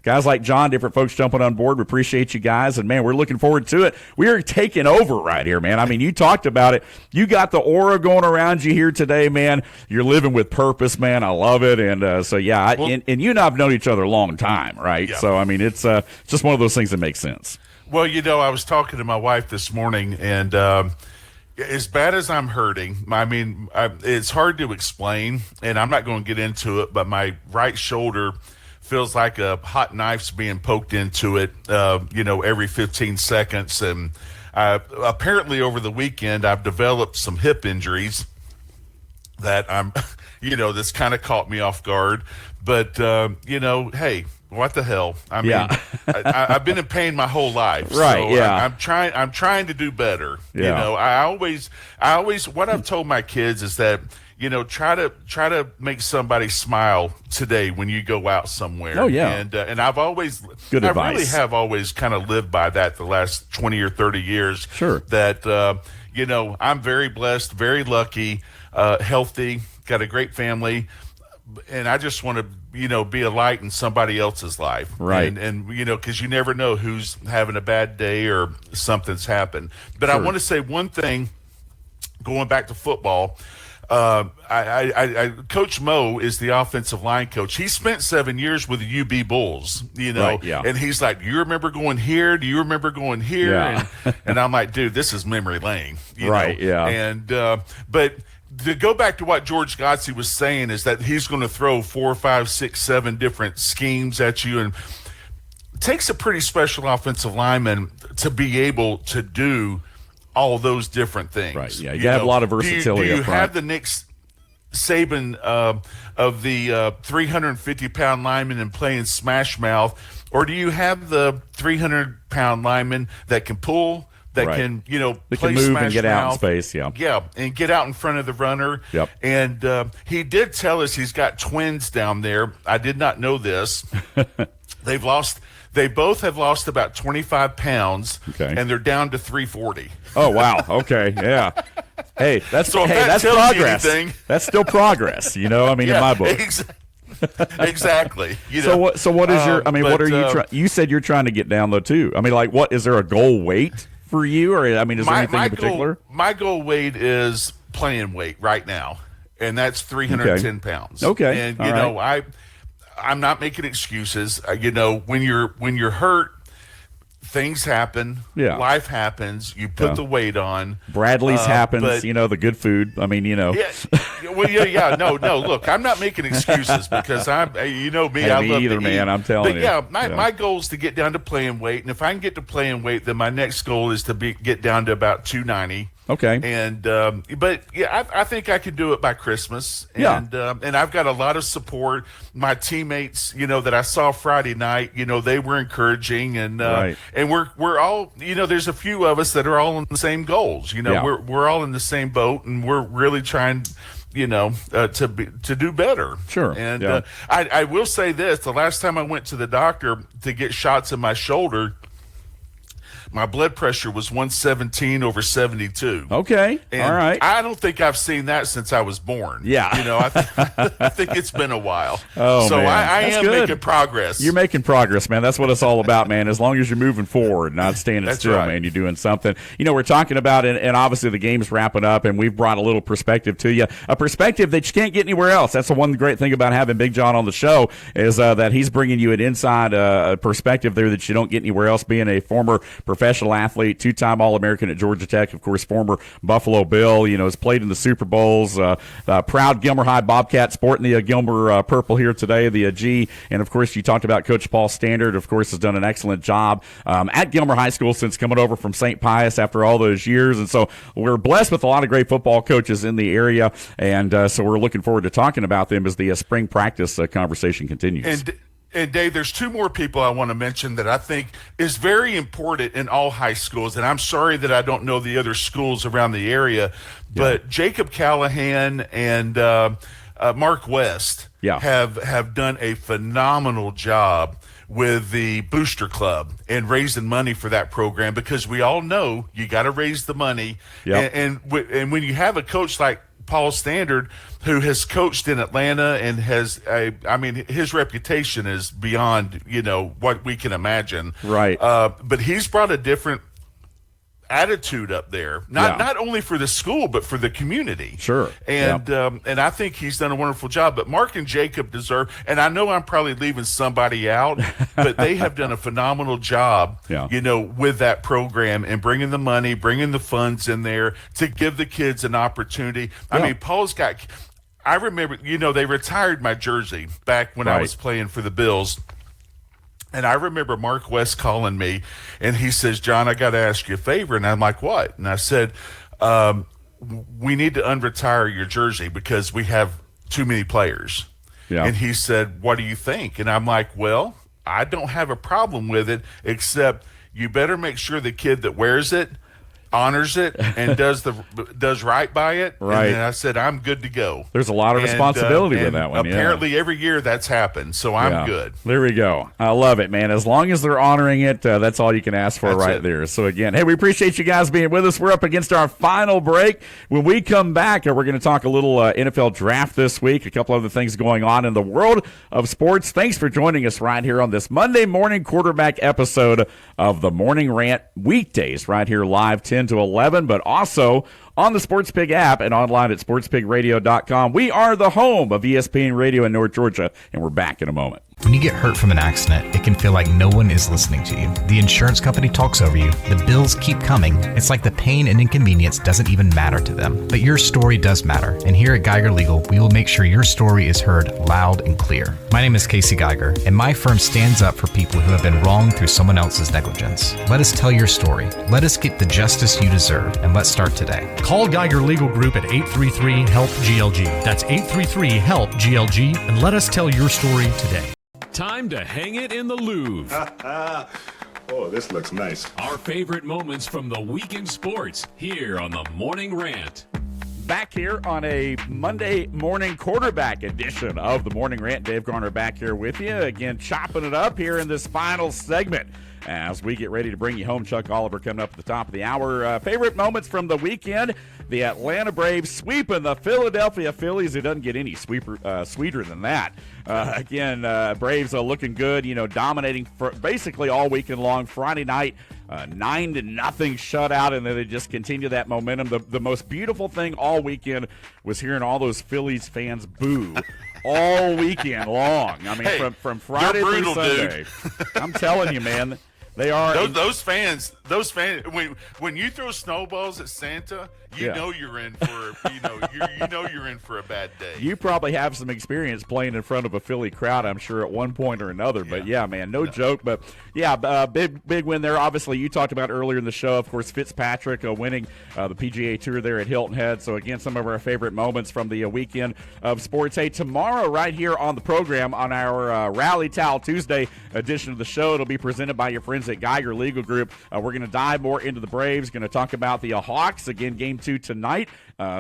guys like John, different folks jumping on board. We appreciate you guys, and man, we're looking forward to it. We are taking over right here, man. I mean, you talked about it. You got the aura going around you here today, man. You're living with purpose, man. I love it. And and you and I have known each other a long time, right? Yeah. So, I mean, it's just one of those things that makes sense. Well, I was talking to my wife this morning, and as bad as I'm hurting, I mean, it's hard to explain, and I'm not going to get into it, but my right shoulder feels like a hot knife's being poked into it, every 15 seconds. And apparently over the weekend, I've developed some hip injuries that I'm, that's kind of caught me off guard. But, hey, what the hell? I mean, I've been in pain my whole life. Right. So yeah. I'm trying to do better. Yeah. I always, what I've told my kids is that, try to make somebody smile today when you go out somewhere. Oh, yeah. And I've always, good advice. I really have always kind of lived by that the last 20 or 30 years. Sure. That, I'm very blessed, very lucky, healthy, got a great family. And I just want to, be a light in somebody else's life. Right. And because you never know who's having a bad day or something's happened. But sure. I want to say one thing, going back to football. Coach Mo is the offensive line coach. He spent 7 years with the UB Bulls, Right, yeah. and he's like, "Do you remember going here? Do you remember going here?" Yeah. And I'm like, "Dude, this is memory lane." Right, yeah. And but to go back to what George Godsey was saying is that he's going to throw 4, 5, 6, 7 different schemes at you, and it takes a pretty special offensive lineman to be able to do all those different things. Right, yeah. You have a lot of versatility. Do you up front. have the Nick Saban of the 350-pound lineman and playing smash mouth, or do you have the 300-pound lineman that can pull, that Right. can, They play can move smash and get out in mouth? space, yeah. Yeah, and get out in front of the runner. Yep. And he did tell us he's got twins down there. I did not know this. They both have lost about 25 pounds, Okay. and they're down to 340. Oh, wow. Okay, yeah. Hey, that's So if that that's tells you progress. anything- That's still progress, in my book. Exactly. So what is your? What are you trying? You said you're trying to get down though too. What is there a goal weight for you, or is there anything in particular? My goal weight is playing weight right now, and that's 310 pounds. Okay. And All right. I'm not making excuses. When you're hurt, things happen. Yeah. Life happens. You put the weight on. Bradley's happens. but- the good food. Yeah. Well, yeah. No. Look, I'm not making excuses because me. Hey, I me love either, to man. eat. I'm telling but you. yeah, Yeah. my goal is to get down to playing weight, and if I can get to playing weight, then my next goal is to get down to about 290. Okay. And but yeah, I think I could do it by Christmas. Yeah. And I've got a lot of support. My teammates, that I saw Friday night, they were encouraging, and Right. and we're all, there's a few of us that are all in the same goals. Yeah. We're all in the same boat, and we're really trying, to do better. Sure. And Yeah. I will say this: the last time I went to the doctor to get shots in my shoulder, my blood pressure was 117/72. Okay. And All right. I don't think I've seen that since I was born. Yeah. I think it's been a while. Oh, so man. I That's am good. making progress. You're making progress, man. That's what it's all about, man. As long as you're moving forward, not standing That's still, right. man. You're doing something. We're talking about, and obviously the game's wrapping up, and we've brought a little perspective to you. A perspective that you can't get anywhere else. That's the one great thing about having Big John on the show is that he's bringing you an inside perspective there that you don't get anywhere else, being a former professional athlete, two-time All-American at Georgia Tech, of course, former Buffalo Bill, has played in the Super Bowls, proud Gilmer High Bobcat, sporting the Gilmer purple here today, the G, and of course you talked about Coach Paul Standard, of course, has done an excellent job at Gilmer High School since coming over from St. Pius after all those years, and so we're blessed with a lot of great football coaches in the area, and so we're looking forward to talking about them as the spring practice conversation continues. And Dave, there's two more people I want to mention that I think is very important in all high schools. And I'm sorry that I don't know the other schools around the area, but Jacob Callahan and Mark West have done a phenomenal job with the Booster Club and raising money for that program, because we all know you got to raise the money. Yep. And when you have a coach like Paul Standard, who has coached in Atlanta and has his reputation is beyond what we can imagine. Right. But he's brought a different attitude up there, not only for the school but for the community. Sure. And I think he's done a wonderful job. But Mark and Jacob deserve, and I know I'm probably leaving somebody out, but they have done a phenomenal job, with that program and bringing the money, bringing the funds in there to give the kids an opportunity. I mean, Paul's got. I remember, they retired my jersey back when I was playing for the Bills. And I remember Mark West calling me, and he says, "John, I got to ask you a favor." And I'm like, "What?" And I said, "We need to unretire your jersey because we have too many players." Yeah. And he said, "What do you think?" And I'm like, "Well, I don't have a problem with it, except you better make sure the kid that wears it honors it and does right by it." Right. And I said, "I'm good to go." There's a lot of responsibility with that one. Apparently every year that's happened, so I'm good. There we go. I love it, man. As long as they're honoring it, that's all you can ask for there. So again, hey, we appreciate you guys being with us. We're up against our final break. When we come back, we're going to talk a little NFL draft this week, a couple other things going on in the world of sports. Thanks for joining us right here on this Monday morning quarterback episode of the Morning Rant, weekdays right here live 10 10 to 11, but also on the Sports Pig app and online at sportspigradio.com. We are the home of ESPN Radio in North Georgia, and we're back in a moment. When you get hurt from an accident, it can feel like no one is listening to you. The insurance company talks over you. The bills keep coming. It's like the pain and inconvenience doesn't even matter to them. But your story does matter. And here at Geiger Legal, we will make sure your story is heard loud and clear. My name is Casey Geiger, and my firm stands up for people who have been wronged through someone else's negligence. Let us tell your story. Let us get the justice you deserve. And let's start today. Call Geiger Legal Group at 833-HELP-GLG. That's 833-HELP-GLG, and let us tell your story today. Time to hang it in the Louvre. Oh, this looks nice. Our favorite moments from the week in sports here on the Morning Rant. Back here on a Monday morning quarterback edition of the Morning Rant. Dave Garner back here with you. Again, chopping it up here in this final segment as we get ready to bring you home. Chuck Oliver coming up at the top of the hour. Favorite moments from the weekend. The Atlanta Braves sweeping the Philadelphia Phillies. It doesn't get any sweeter than that. Braves are looking good, dominating for basically all weekend long. Friday night, 9-0 shutout, and then they just continue that momentum. The most beautiful thing all weekend was hearing all those Phillies fans boo all weekend long. I mean, from Friday brutal, through Sunday. I'm telling you, man. They are those fans. When you throw snowballs at Santa, you know you're in for you're in for a bad day. You probably have some experience playing in front of a Philly crowd, I'm sure, at one point or another. But no joke. But big win there. Obviously, you talked about earlier in the show, of course, Fitzpatrick winning the PGA Tour there at Hilton Head. So again, some of our favorite moments from the weekend of sports. Hey, tomorrow right here on the program on our Rally Towel Tuesday edition of the show, it'll be presented by your friends at Geiger Legal Group. We're going to dive more into the Braves. Going to talk about the Hawks again, Game 2 tonight.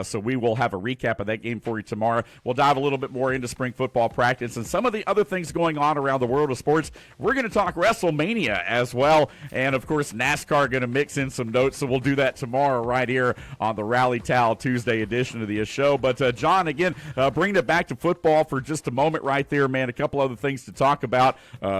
So we will have a recap of that game for you tomorrow. We'll dive a little bit more into spring football practice and some of the other things going on around the world of sports. We're going to talk WrestleMania as well, and of course NASCAR going to mix in some notes. So we'll do that tomorrow right here on the Rally Towel Tuesday edition of the show. But John, again, bringing it back to football for just a moment right there, man. A couple other things to talk about.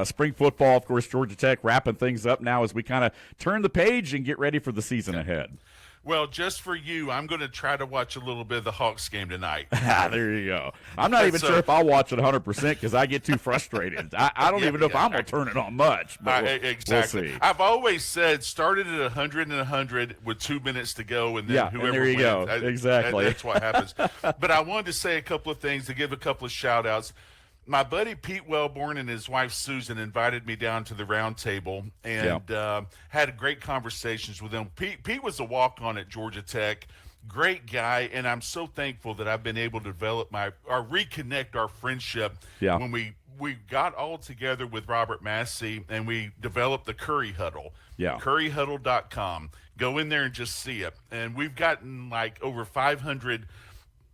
Spring football, of course, Georgia Tech wrapping things up now as we kind of turn the page and get ready for the season ahead. Well, just for you, I'm going to try to watch a little bit of the Hawks game tonight. There you go. I'm not even sure if I'll watch it 100% because I get too frustrated. I don't even know if I'm going to turn it on much. But exactly. We'll see. I've always said started at 100 and 100 with 2 minutes to go, and then whoever and there you wins. go. Exactly. That's what happens. But I wanted to say a couple of things, to give a couple of shout-outs. My buddy Pete Wellborn and his wife Susan invited me down to the Roundtable and had great conversations with them. Pete was a walk-on at Georgia Tech, great guy, and I'm so thankful that I've been able to develop reconnect our friendship when we got all together with Robert Massey and we developed the Curry Huddle. Curryhuddle.com. Go in there and just see it. And we've gotten like over 500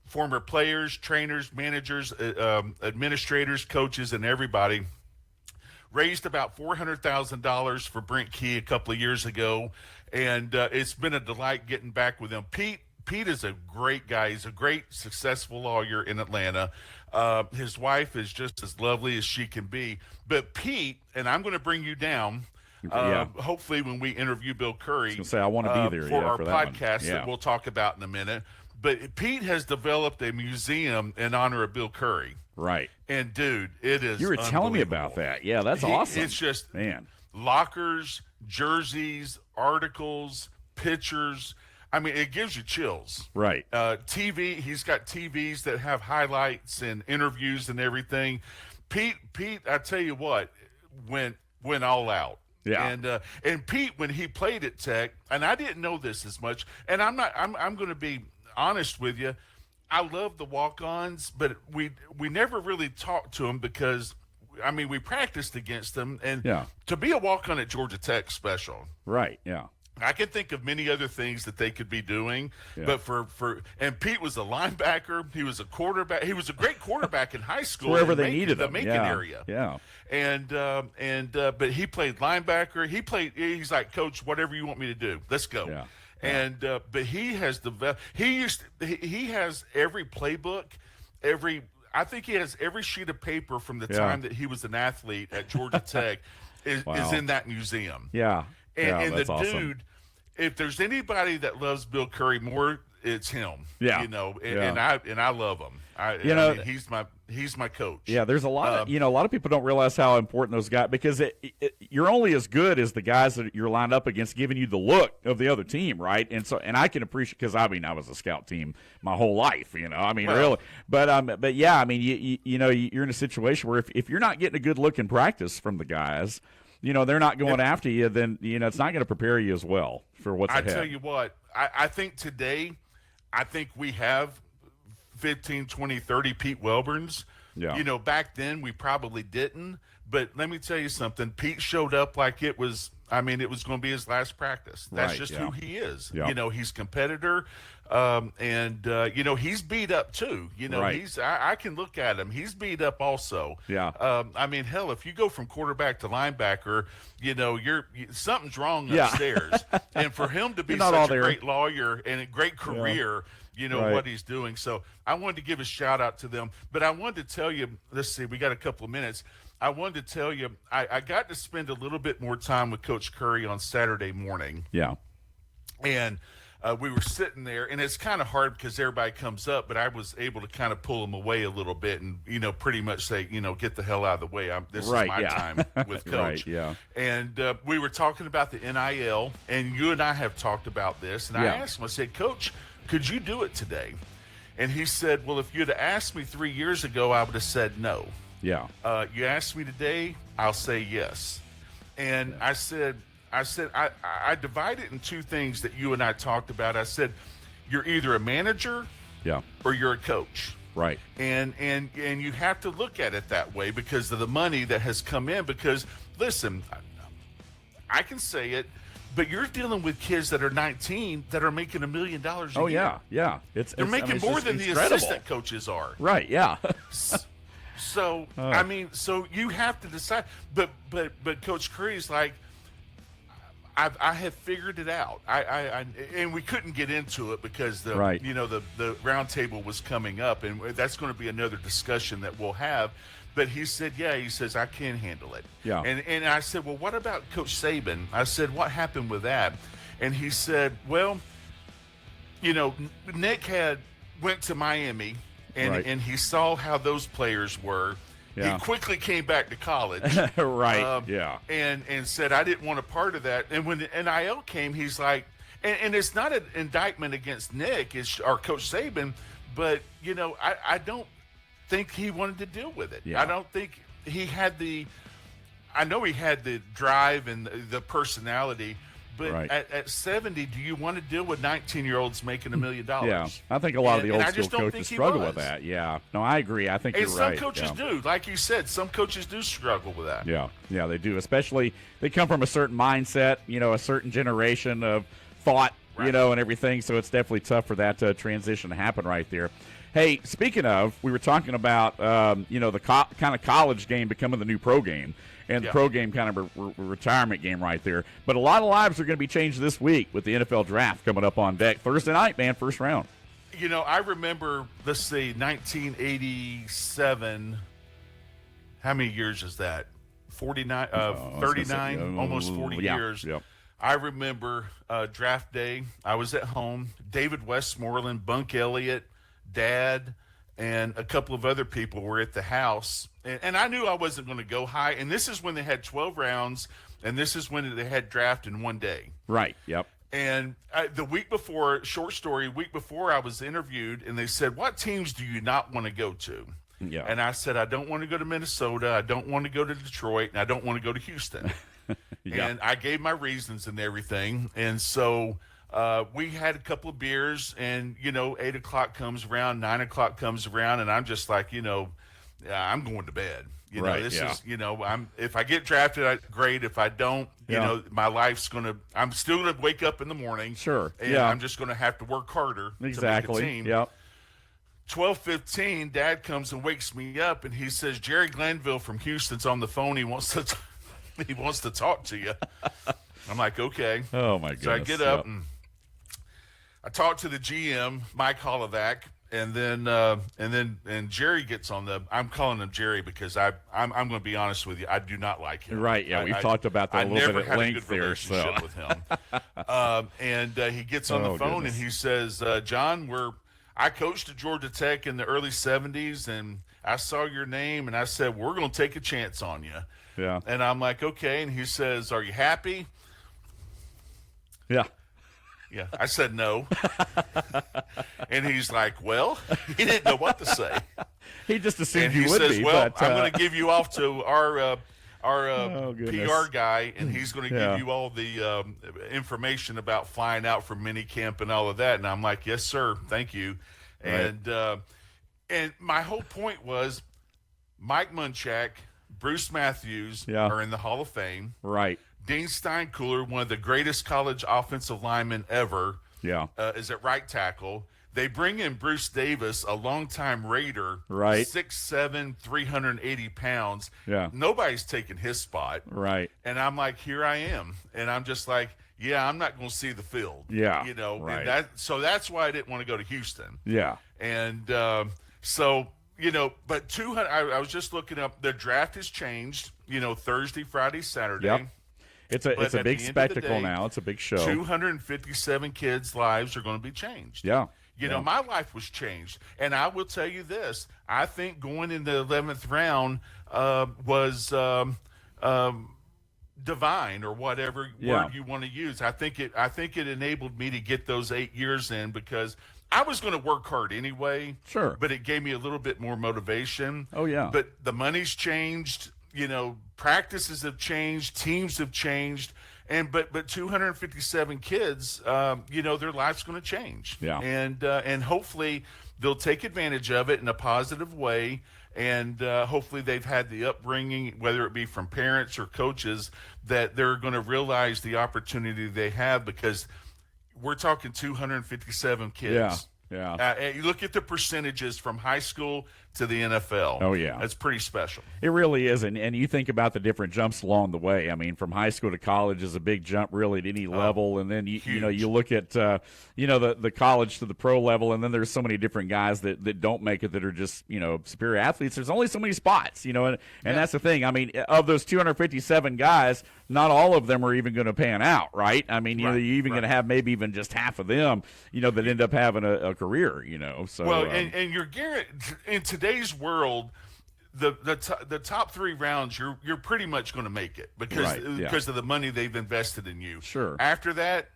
former players, trainers, managers, administrators, coaches, and everybody. Raised about $400,000 for Brent Key a couple of years ago, and it's been a delight getting back with him. Pete is a great guy. He's a great, successful lawyer in Atlanta. His wife is just as lovely as she can be. But Pete, and I'm going to bring you down, hopefully when we interview Bill Curry. I was going to say, I want to be there for our for podcast that we'll talk about in a minute. But Pete has developed a museum in honor of Bill Curry. Right. And, dude, it is You were telling me about that. Yeah, that's awesome. It's just – lockers, jerseys, articles, pictures. I mean, it gives you chills. Right. TV, he's got TVs that have highlights and interviews and everything. Pete, I tell you what, went all out. Yeah. And Pete, when he played at Tech, and I didn't know this as much, and I'm going to be honest with you, I love the walk-ons, but we never really talked to them because, I mean, we practiced against them, and to be a walk-on at Georgia Tech special. Right, yeah. I can think of many other things that they could be doing, but and Pete was a linebacker. He was a quarterback. He was a great quarterback in high school. Wherever they needed him. The Macon area. Yeah. But he played linebacker. He's like, Coach, whatever you want me to do, let's go. Yeah. And but he has developed. He has every playbook, I think he has every sheet of paper from the time that he was an athlete at Georgia Tech is in that museum. Yeah. And that's the awesome. dude, if there's anybody that loves Bill Curry more, it's him. Yeah. And I love him. I mean, he's my coach. Yeah, there's a lot of, a lot of people don't realize how important those guys, because you're only as good as the guys that you're lined up against giving you the look of the other team, right? And I can appreciate, because I was a scout team my whole life, really. But yeah, you're in a situation where if you're not getting a good look in practice from the guys, they're not going after you, then it's not going to prepare you as well for what's ahead. I tell you what, I think today, we have 15, 20, 30 Pete Welburns. Yeah. Back then we probably didn't. But let me tell you something. Pete showed up like it was going to be his last practice. That's just who he is. Yeah. He's a competitor. And he's beat up too. Right. I can look at him. He's beat up also. Yeah. Hell, if you go from quarterback to linebacker, something's wrong Yeah. upstairs. And for him to be such a great lawyer and a great career, Right. what he's doing. So I wanted to give a shout out to them. But I wanted to tell you, let's see, we got a couple of minutes. I wanted to tell you, I got to spend a little bit more time with Coach Curry on Saturday morning. Yeah. And we were sitting there, and it's kind of hard because everybody comes up, but I was able to kind of pull them away a little bit and, pretty much say, get the hell out of the way. This is my time with Coach. Right, yeah. And we were talking about the NIL, and you and I have talked about this. And I asked him, I said, Coach, could you do it today? And he said, well, if you'd have asked me 3 years ago, I would have said no. Yeah. You asked me today, I'll say yes. And I said, I divide it in two things that you and I talked about. I said, you're either a manager or you're a coach. Right. And you have to look at it that way because of the money that has come in. Because, listen, I can say it, but you're dealing with kids that are 19 that are making $1 million a year. Oh, yeah. They're making more than the assistant coaches are. Right, yeah. So, so you have to decide. But Coach Curry's like, I have figured it out. And we couldn't get into it because the roundtable was coming up, and that's going to be another discussion that we'll have. But he said, he says, I can handle it. Yeah. And I said, well, what about Coach Saban? I said, what happened with that? And he said, well, Nick went to Miami, and he saw how those players were. Yeah. He quickly came back to college. Right, And said, I didn't want a part of that. And when the NIL came, he's like, and it's not an indictment against Nick, or Coach Saban, but, I don't think he wanted to deal with it. Yeah. I don't think he had I know he had the drive and the personality, but at 70, do you want to deal with 19-year-olds making $1 million? Yeah, I think a lot of the old school coaches struggle with that. Yeah, no, I agree. I think you're right. And some coaches do. Like you said, some coaches do struggle with that. Yeah, they do. Especially they come from a certain mindset, a certain generation of thought, and everything. So it's definitely tough for that transition to happen right there. Hey, speaking of, we were talking about, the kind of college game becoming the new pro game, and the pro game kind of a retirement game right there. But a lot of lives are going to be changed this week with the NFL draft coming up on deck. Thursday night, man, first round. I remember, let's see, 1987. How many years is that? 39, 39, almost 40 years. Yep. I remember draft day. I was at home. David Westmoreland, Bunk Elliott, Dad, and a couple of other people were at the house. And I knew I wasn't going to go high. And this is when they had 12 rounds, and this is when they had draft in one day. Right, yep. And the week before, week before I was interviewed, and they said, what teams do you not want to go to? Yeah. And I said, I don't want to go to Minnesota, I don't want to go to Detroit, and I don't want to go to Houston. And I gave my reasons and everything. And so we had a couple of beers, and, 8 o'clock comes around, 9 o'clock comes around, and I'm just like, I'm going to bed. This is, if I get drafted, great. If I don't, my life's I'm still going to wake up in the morning. Sure. And I'm just going to have to work harder to make a team. Yep. 12:15, Dad comes and wakes me up, and he says, Jerry Glanville from Houston's on the phone. He wants to talk to you. I'm like, okay. Oh, my goodness. So I get up and I talk to the GM, Mike Holovac, And then Jerry gets on the. I'm calling him Jerry because I'm going to be honest with you. I do not like him. Right? Yeah, we've talked about that a little bit at length there. So with him, and he gets on the phone and he says, "John, I coached at Georgia Tech in the early '70s, and I saw your name, and I said we're going to take a chance on you." Yeah. And I'm like, "Okay." And he says, "Are you happy?" Yeah. Yeah, I said no. And he's like, well, he didn't know what to say. He just assumed and you he would says, be. well, but, I'm going to give you off to our PR guy, and he's going to give you all the information about flying out for minicamp and all of that. And I'm like, yes, sir, thank you. And my whole point was Mike Munchak, Bruce Matthews are in the Hall of Fame. Right. Dean Steinkuhler, one of the greatest college offensive linemen ever, is at right tackle. They bring in Bruce Davis, a longtime Raider, 6'7", 380 pounds. Yeah. Nobody's taking his spot. Right. And I'm like, here I am. And I'm just like, yeah, I'm not going to see the field. Yeah. You know, right. and so that's why I didn't want to go to Houston. Yeah. And so, you know, but 200, I was just looking up, the draft has changed, you know, Thursday, Friday, Saturday. Yep. It's a big spectacle now. It's a big show. 257 kids' lives are going to be changed. Yeah. You know, my life was changed. And I will tell you this. I think going in the 11th round was divine, or whatever word you want to use. I think it enabled me to get those 8 years in, because I was going to work hard anyway. Sure. But it gave me a little bit more motivation. Oh, yeah. But the money's changed. You know, practices have changed, teams have changed, but 257 kids, you know, their life's going to change. Yeah. And hopefully they'll take advantage of it in a positive way, and hopefully they've had the upbringing, whether it be from parents or coaches, that they're going to realize the opportunity they have, because we're talking 257 kids. Yeah. Yeah. You look at the percentages from high school to the NFL. Oh, yeah. That's pretty special. It really is. And you think about the different jumps along the way. I mean, from high school to college is a big jump, really, at any level. And then, you know, you look at, you know, the college to the pro level, and then there's so many different guys that don't make it, that are just, you know, superior athletes. There's only so many spots, you know, and that's the thing. I mean, of those 257 guys, not all of them are even going to pan out, right? I mean, you're even going to have maybe even just half of them, you know, that end up having a career, you know. So, well, and you're guaranteed in today's world, the top 3 rounds, you're pretty much going to make it, because of the money they've invested in you. Sure. After that,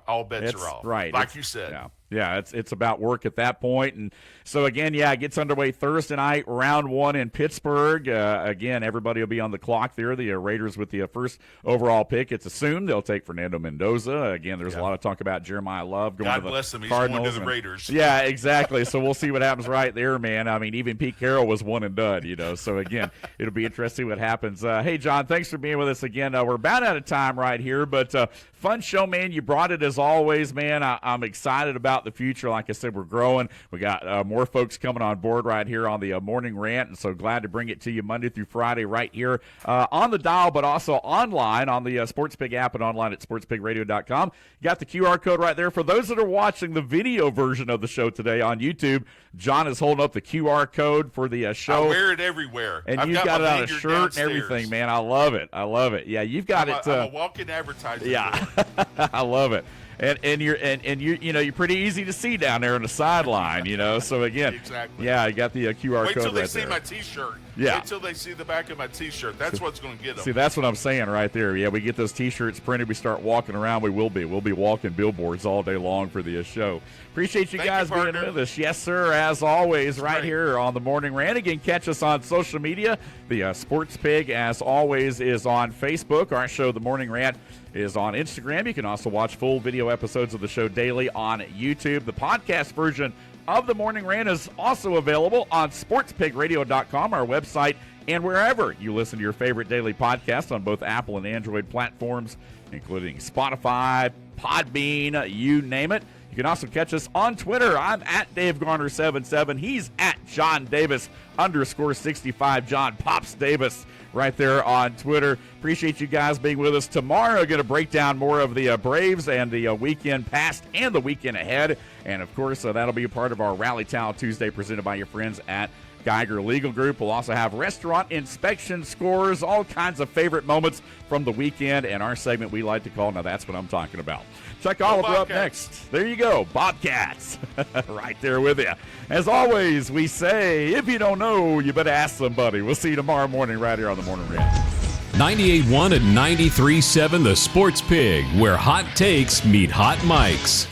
all bets are off. Right. Like you said. Yeah, it's about work at that point. And so, again, it gets underway Thursday night, round 1 in Pittsburgh. Again, everybody will be on the clock there. The Raiders with the first overall pick. It's assumed they'll take Fernando Mendoza. Again, there's a lot of talk about Jeremiah Love going to the bless him. He's Cardinals. going to the Raiders. Yeah, exactly. So we'll see what happens right there, man. I mean, even Pete Carroll was one and done, you know. So, again, it'll be interesting what happens. Hey, John, thanks for being with us again. We're about out of time right here, but fun show, man. You brought it as always, man. I'm excited about the future. Like I said, we're growing. We got more folks coming on board right here on the Morning Rant, and so glad to bring it to you Monday through Friday right here on the dial, but also online on the SportsPig app and online at sportspigradio.com. You got the QR code right there. For those that are watching the video version of the show today on YouTube, John is holding up the QR code for the show. I wear it everywhere. And I've you've got it on a shirt downstairs. and everything, man. I love it. Yeah, you've got it. I'm a walking advertisement. Yeah, I love it. And you're you know, you're pretty easy to see down there on the sideline, you know. So again, exactly. Yeah, I got the QR code right there. Wait till they see my T-shirt. Yeah. Wait till they see the back of my T-shirt. That's what's going to get them. See, that's what I'm saying right there. Yeah, we get those T-shirts printed. We start walking around. We'll be walking billboards all day long for the show. Appreciate you guys being with us. Yes, sir. As always, right here on the Morning Rant. Again, catch us on social media. The Sports Pig, as always, is on Facebook. Our show, The Morning Rant, is on Instagram. You can also watch full video episodes of the show daily on YouTube. The podcast version of the Morning Rant is also available on sportspigradio.com, our website, and wherever you listen to your favorite daily podcast on both Apple and Android platforms, including Spotify, Podbean, you name it. You can also catch us on Twitter. I'm at Dave Garner77. He's at John Davis _65. John Pops Davis right there on Twitter. Appreciate you guys being with us. Tomorrow, going to break down more of the Braves and the weekend past and the weekend ahead. And, of course, that'll be a part of our Rally Towel Tuesday presented by your friends at Geiger Legal Group. We'll also have restaurant inspection scores, all kinds of favorite moments from the weekend, and our segment we like to call, now that's what I'm talking about. Chuck Oliver up next. There you go, Bobcats. Right there with you. As always, we say, if you don't know, you better ask somebody. We'll see you tomorrow morning right here on the Morning Rant. 98.1 and 93.7 The Sports Pig, where hot takes meet hot mics.